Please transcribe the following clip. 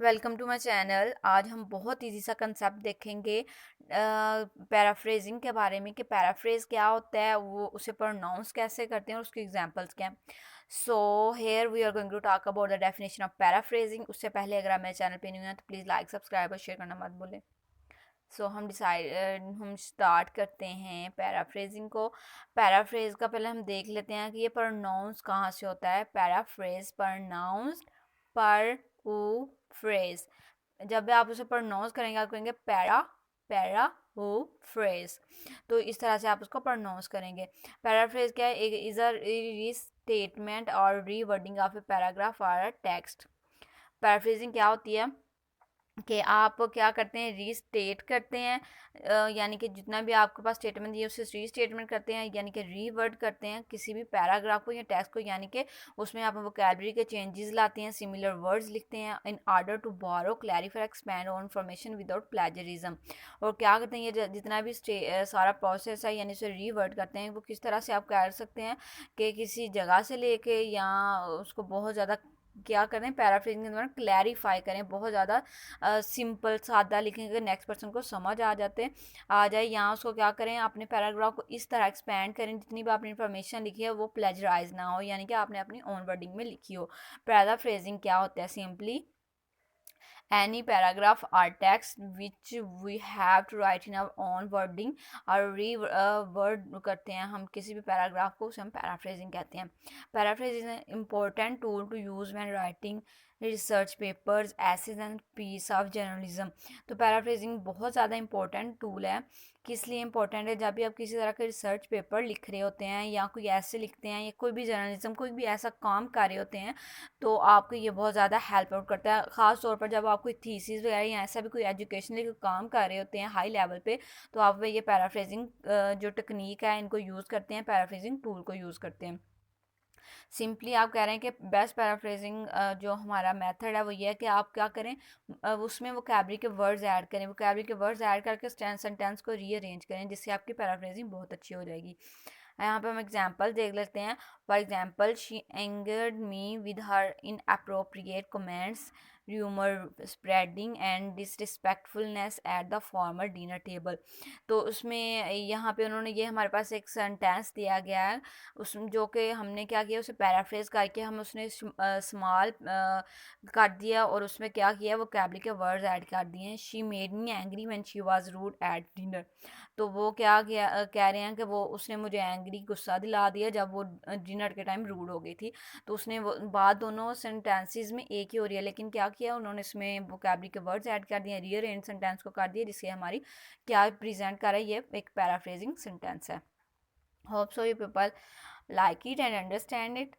Welcome to my channel. आज हम बहुत इजी सा कंसेप्ट देखेंगे पैराफ्रेजिंग के बारे में कि पैराफ्रेज क्या होता है, वो उसे प्रोनाउंस कैसे करते हैं और उसके एग्जांपल्स क्या हैं। So here we are going to talk about the definition of paraphrasing. उससे पहले अगर आप मेरे चैनल पे न्यू हैं तो प्लीज़ लाइक सब्सक्राइब और शेयर करना मत भूलें। हम स्टार्ट करते हैं पैराफ्रेजिंग को। पैराफ्रेज का पहले हम देख लेते हैं कि ये प्रोनाउंस कहाँ से होता है। पैराफ्रेज प्रोनाउंस पर फ्रेज। जब भी आप उसे प्रोनाउंस करेंगे आप कहेंगे पैरा पैरा हो फ्रेज। तो इस तरह से आप उसको प्रोनाउंस करेंगे। पैराफ्रेज क्या है? इज अ रीस्टेटमेंट और रीवर्डिंग ऑफ ए पैराग्राफ और अ टेक्स्ट। पैराफ्रेजिंग क्या होती है कि आप क्या करते हैं, रीस्टेट करते हैं, यानी कि जितना भी आपके पास स्टेटमेंट दिए उसे रीस्टेटमेंट करते हैं, यानी कि रीवर्ड करते हैं किसी भी पैराग्राफ को या टेक्स्ट को, यानी कि उसमें आप वोकैबुलरी के चेंजेस लाते हैं, सिमिलर वर्ड्स लिखते हैं in order to borrow clarify expand on information without plagiarism. और क्या करते हैं, ये जितना भी सारा प्रोसेस है यानी उसे रीवर्ड करते हैं, वो किस तरह से आप कर सकते हैं कि किसी जगह से लेके या उसको बहुत ज़्यादा क्या करें, पैराफ्रेजिंग के दौरान क्लैरिफाई करें, बहुत ज़्यादा सिंपल सादा लिखेंगे, नेक्स्ट पर्सन को समझ आ जाए। यहाँ उसको क्या करें, अपने पैराग्राफ को इस तरह एक्सपेंड करें जितनी भी आपने इन्फॉर्मेशन लिखी है वो प्लेजराइज ना हो, यानी कि आपने अपनी ओन वर्डिंग में लिखी हो। पैराफ्रेजिंग क्या होता है? Simply any paragraph or text which we have to write in our own wording और रीवर्ड करते हैं हम किसी भी पैराग्राफ को, उसे हम पैराफ्रेजिंग कहते हैं। Paraphrase is an important tool to use when writing research papers, essays and piece of journalism. तो पैराफ्रेजिंग बहुत ज़्यादा इंपॉर्टेंट टूल है। किस लिए इंपॉर्टेंट है? जब भी आप किसी तरह का रिसर्च पेपर लिख रहे होते हैं या कोई ऐसे लिखते हैं या कोई भी जर्नलिज्म कोई भी ऐसा काम कर रहे होते हैं तो आपको ये बहुत ज़्यादा हेल्प आउट करता है। ख़ास तौर पर जब आप कोई थीसिस वगैरह या ऐसा भी कोई एजुकेशनल काम कर रहे होते हैं हाई लेवल पे, तो आप ये पैराफ्रेजिंग जो टेक्निक है इनको यूज़ करते हैं, पैराफ्रेजिंग टूल को यूज़ करते हैं। सिंपली आप कह रहे हैं कि बेस्ट पैराफ्रेजिंग जो हमारा मेथड है वो ये है कि आप क्या करें, उसमें वोकैबुलरी के वर्ड्स ऐड करें, वोकैबुलरी के वर्ड्स ऐड करके सेंटेंस को रीअरेंज करें, जिससे आपकी पैराफ्रेजिंग बहुत अच्छी हो जाएगी। यहाँ पे हम एग्जाम्पल देख लेते हैं। For example, she angered me with her inappropriate comments, rumour spreading and disrespectfulness at the formal dinner table. तो उसमें यहाँ पे उन्होंने ये हमारे पास एक सेंटेंस दिया गया है, उस जो कि हमने क्या किया, उसे पैराफ्रेज करके हम उसने स्मॉल कर दिया और उसमें क्या किया, वो वोकैबुलरी के वर्ड्स ऐड कर दिए हैं। She made me angry when she was rude at dinner. तो वो क्या कह रहे हैं कि वो उसने मुझे एंग्री गुस्सा दिला दिया जब वो डिनर के टाइम रूड हो गई थी। तो उसने वो बात दोनों सेंटेंसेस में एक ही हो रही है, लेकिन क्या किया उन्होंने, इसमें वोकैबुलरी के वर्ड्स ऐड कर दिए, रीअरेंज सेंटेंस को कर दिया, जिससे हमारी क्या प्रेजेंट कर रहा है, ये एक पैराफ्रेजिंग सेंटेंस है। Hope so you people like it and understand it.